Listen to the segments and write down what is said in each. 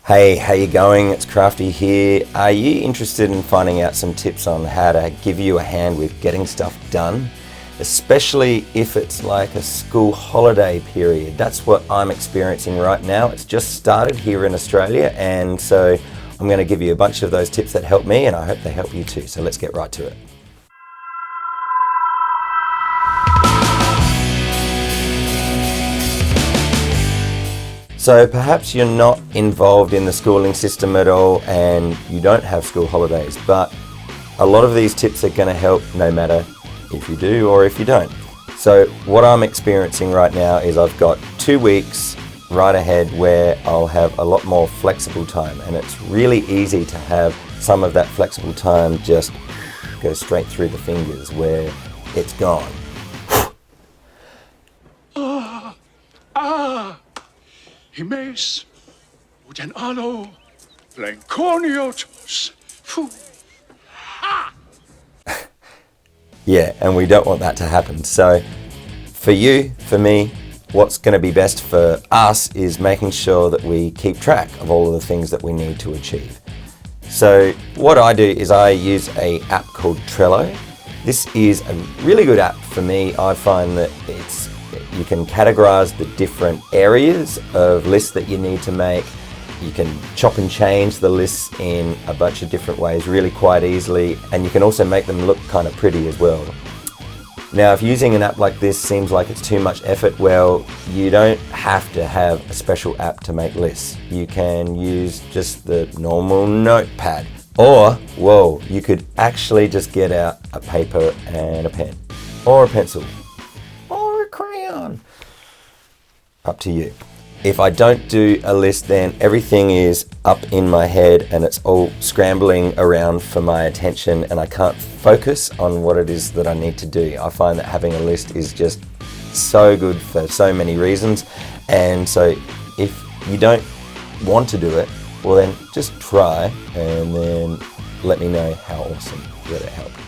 Hey, how you going? It's Crafty here. Are you interested in finding out some tips on how to give you a hand with getting stuff done? Especially if it's like a school holiday period. That's what I'm experiencing right now. It's just started here in Australia, and so I'm going to give you a bunch of those tips that help me, and I hope they help you too. So let's get right to it. So perhaps you're not involved in the schooling system at all and you don't have school holidays, but a lot of these tips are going to help no matter if you do or if you don't. So what I'm experiencing right now is I've got 2 weeks right ahead where I'll have a lot more flexible time, and it's really easy to have some of that flexible time just go straight through the fingers where it's gone. Himes, uten alo, blanconiotos. Yeah, and we don't want that to happen. So for you, for me, what's going to be best for us is making sure that we keep track of all of the things that we need to achieve. So what I do is I use an app called Trello. This is a really good app for me. I find that you can categorize the different areas of lists that you need to make. You can chop and change the lists in a bunch of different ways really quite easily, and you can also make them look kind of pretty as well. Now, if using an app like this seems like it's too much effort, well, you don't have to have a special app to make lists. You can use just the normal notepad, or, whoa, you could actually just get out a paper and a pen, or a pencil, or a crayon. Up to you. If I don't do a list, then everything is up in my head and it's all scrambling around for my attention, and I can't focus on what it is that I need to do. I find that having a list is just so good for so many reasons, and so if you don't want to do it, well then just try and then let me know how awesome that it helped.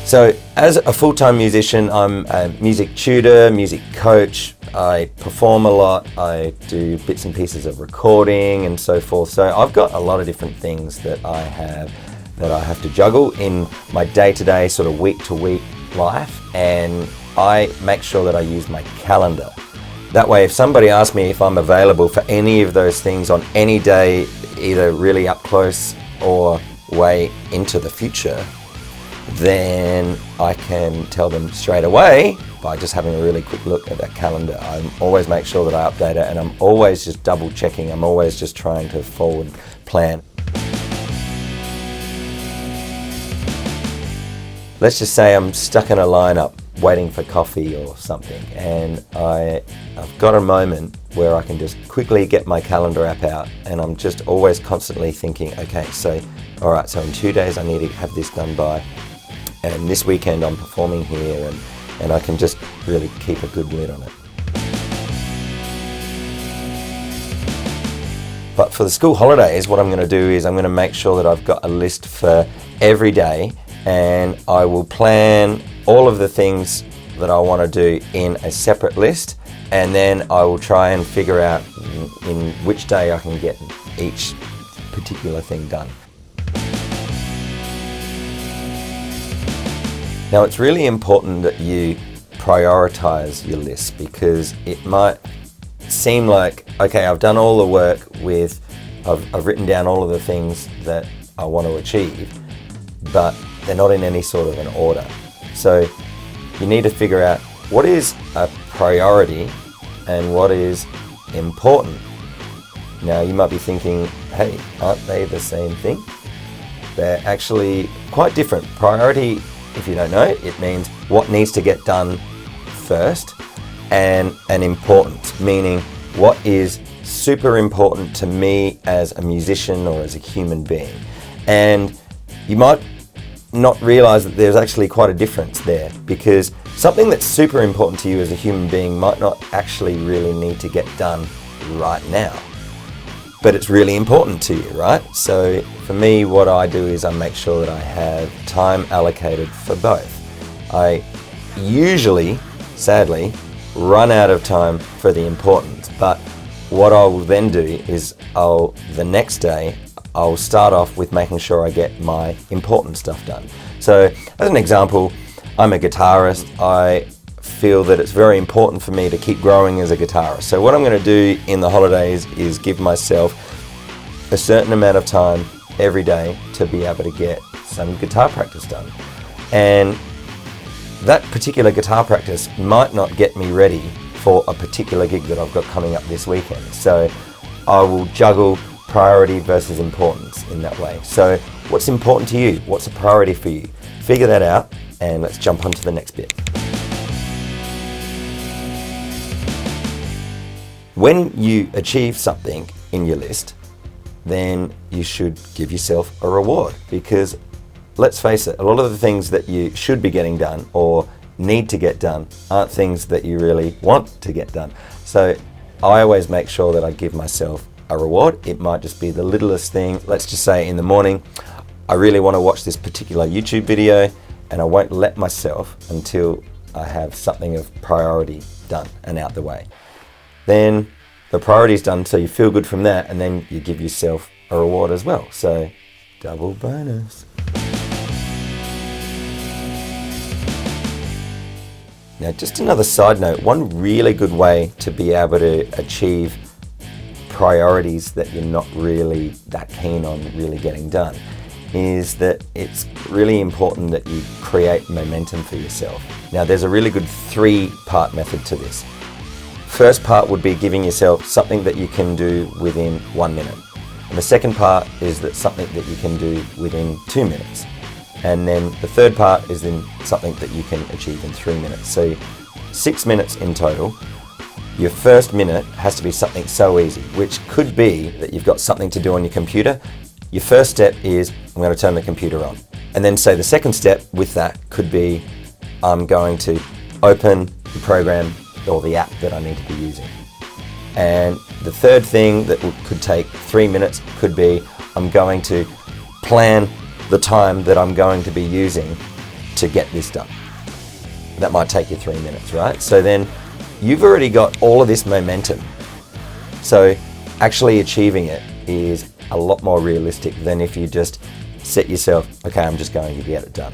So as a full-time musician, I'm a music tutor, music coach. I perform a lot. I do bits and pieces of recording and so forth. So I've got a lot of different things that I have to juggle in my day-to-day, sort of week-to-week life, and I make sure that I use my calendar. That way, if somebody asks me if I'm available for any of those things on any day, either really up close or way into the future, then I can tell them straight away by just having a really quick look at that calendar. I always make sure that I update it, and I'm always just double checking. I'm always just trying to forward plan. Let's just say I'm stuck in a lineup waiting for coffee or something, and I've got a moment where I can just quickly get my calendar app out, and I'm just always constantly thinking, okay, so all right, so in 2 days I need to have this done by, and this weekend I'm performing here, and I can just really keep a good lid on it. But for the school holidays, what I'm going to do is I'm going to make sure that I've got a list for every day, and I will plan all of the things that I want to do in a separate list, and then I will try and figure out in which day I can get each particular thing done. Now, it's really important that you prioritize your list, because it might seem like, okay, I've done all the work I've written down all of the things that I want to achieve, but they're not in any sort of an order. So you need to figure out what is a priority and what is important. Now, you might be thinking, hey, aren't they the same thing? They're actually quite different. Priority, if you don't know, it means what needs to get done first, and an important, meaning what is super important to me as a musician or as a human being. And you might not realize that there's actually quite a difference there, because something that's super important to you as a human being might not actually really need to get done right now, but it's really important to you, right? So for me, what I do is I make sure that I have time allocated for both. I usually, sadly, run out of time for the important. But what I'll then do is the next day, I'll start off with making sure I get my important stuff done. So as an example, I'm a guitarist. I feel that it's very important for me to keep growing as a guitarist. So what I'm going to do in the holidays is give myself a certain amount of time every day to be able to get some guitar practice done. And that particular guitar practice might not get me ready for a particular gig that I've got coming up this weekend. So I will juggle priority versus importance in that way. So what's important to you? What's a priority for you? Figure that out, and let's jump on to the next bit. When you achieve something in your list, then you should give yourself a reward, because let's face it, a lot of the things that you should be getting done or need to get done aren't things that you really want to get done. So I always make sure that I give myself a reward. It might just be the littlest thing. Let's just say in the morning, I really want to watch this particular YouTube video, and I won't let myself until I have something of priority done and out the way. Then the priority's done, so you feel good from that, and then you give yourself a reward as well. So double bonus. Now, just another side note, one really good way to be able to achieve priorities that you're not really that keen on really getting done is that it's really important that you create momentum for yourself. Now, there's a really good 3-part method to this. First part would be giving yourself something that you can do within 1 minute. And the second part is that something that you can do within 2 minutes. And then the third part is then something that you can achieve in 3 minutes. So 6 minutes in total. Your first minute has to be something so easy, which could be that you've got something to do on your computer. Your first step is, I'm going to turn the computer on. And then say the second step with that could be, I'm going to open the program or the app that I need to be using. And the third thing that could take 3 minutes could be, I'm going to plan the time that I'm going to be using to get this done. That might take you 3 minutes, right? So then you've already got all of this momentum. So actually achieving it is a lot more realistic than if you just set yourself, okay, I'm just going to get it done.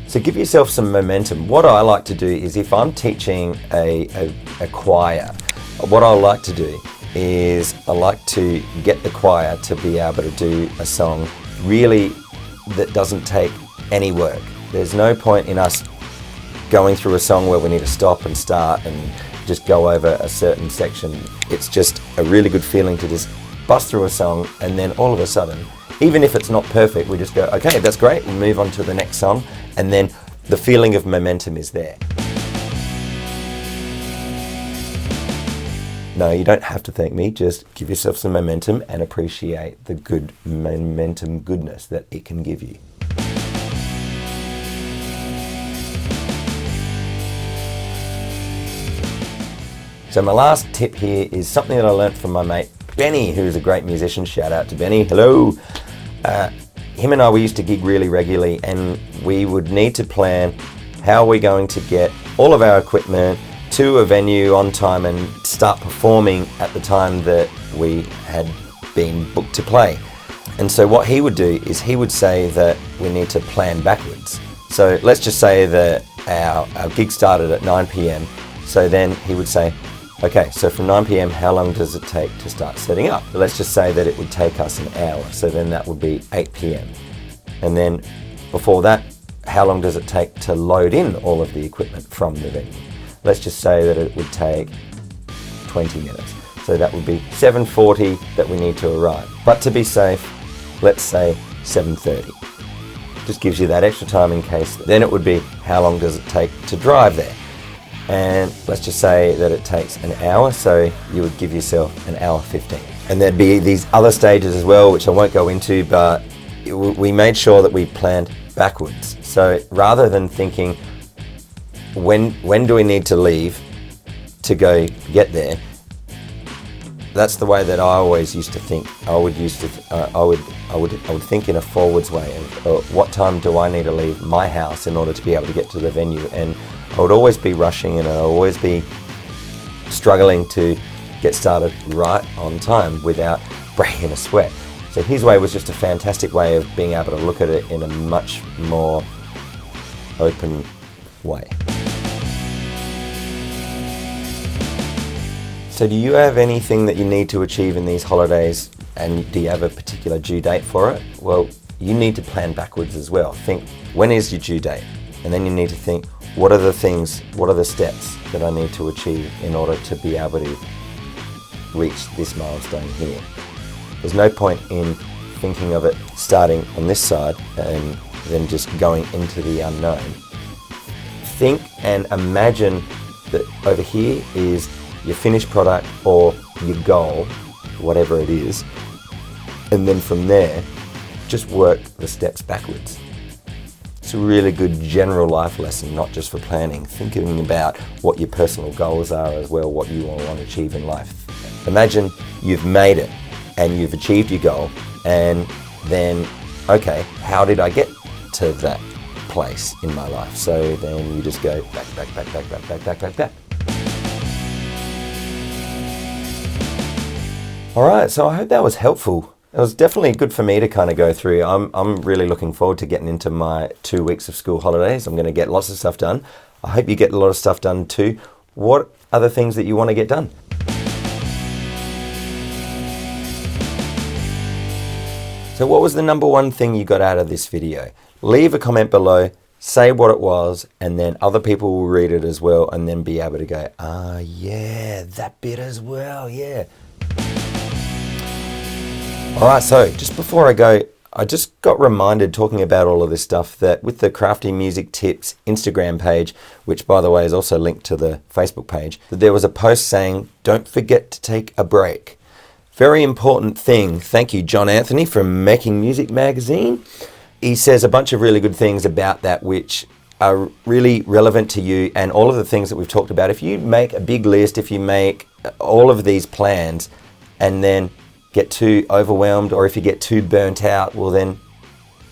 So give yourself some momentum. What I like to do is, if I'm teaching a choir, what I like to do is I like to get the choir to be able to do a song really that doesn't take any work. There's no point in us going through a song where we need to stop and start and just go over a certain section. It's just a really good feeling to just bust through a song, and then all of a sudden, even if it's not perfect, we just go, okay, that's great, we'll move on to the next song, and then the feeling of momentum is there. No, you don't have to thank me, just give yourself some momentum and appreciate the good momentum goodness that it can give you. So my last tip here is something that I learned from my mate Benny, who's a great musician. Shout out to Benny. Hello. Him and I, we used to gig really regularly, and we would need to plan how we're going to get all of our equipment to a venue on time and start performing at the time that we had been booked to play. And so what he would do is he would say that we need to plan backwards. So let's just say that our gig started at 9 p.m. So then he would say, okay, so from 9 p.m, how long does it take to start setting up? Let's just say that it would take us an hour, so then that would be 8 p.m. And then before that, how long does it take to load in all of the equipment from the venue? Let's just say that it would take 20 minutes. So that would be 7:40 that we need to arrive. But to be safe, let's say 7:30. Just gives you that extra time in case. Then it would be, how long does it take to drive there? And let's just say that it takes an hour, so you would give yourself an hour 15. And there'd be these other stages as well, which I won't go into, but we made sure that we planned backwards. So rather than thinking, when do we need to leave to go get there? That's the way that I always used to think. I would think in a forwards way of what time do I need to leave my house in order to be able to get to the venue, and I would always be rushing, and I'd always be struggling to get started right on time without breaking a sweat. So his way was just a fantastic way of being able to look at it in a much more open way. So do you have anything that you need to achieve in these holidays, and do you have a particular due date for it? Well, you need to plan backwards as well. Think, when is your due date? And then you need to think, what are the steps that I need to achieve in order to be able to reach this milestone here? There's no point in thinking of it starting on this side and then just going into the unknown. Think and imagine that over here is your finished product or your goal, whatever it is, and then from there, just work the steps backwards. It's a really good general life lesson, not just for planning, thinking about what your personal goals are as well, what you want to achieve in life. Imagine you've made it and you've achieved your goal, and then, okay, how did I get to that place in my life? So then you just go back. All right, so I hope that was helpful. It was definitely good for me to kind of go through. I'm really looking forward to getting into my 2 weeks of school holidays. I'm going to get lots of stuff done. I hope you get a lot of stuff done too. What are the things that you want to get done? So what was the number one thing you got out of this video? Leave a comment below, say what it was, and then other people will read it as well and then be able to go, ah, yeah, that bit as well, yeah. All right, so just before I go, I just got reminded talking about all of this stuff that with the Crafty Music Tips Instagram page, which by the way is also linked to the Facebook page, that there was a post saying, don't forget to take a break. Very important thing. Thank you, John Anthony from Making Music Magazine. He says a bunch of really good things about that which are really relevant to you and all of the things that we've talked about. If you make a big list, if you make all of these plans and then get too overwhelmed, or if you get too burnt out, well then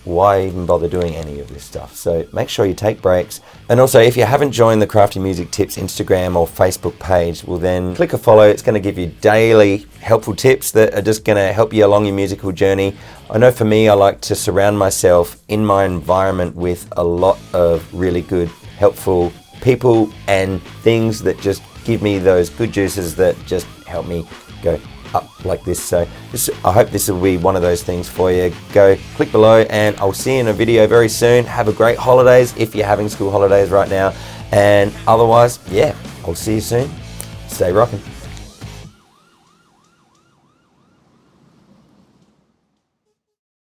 why even bother doing any of this stuff? So make sure you take breaks. And also, if you haven't joined the Crafty Music Tips Instagram or Facebook page, well then click a follow. It's going to give you daily helpful tips that are just going to help you along your musical journey. I know for me, I like to surround myself in my environment with a lot of really good, helpful people and things that just give me those good juices that just help me go up like this. So I hope this will be one of those things for you. Go click below and I'll see you in a video very soon. Have a great holidays if you're having school holidays right now, and otherwise, yeah, I'll see you soon. Stay rocking.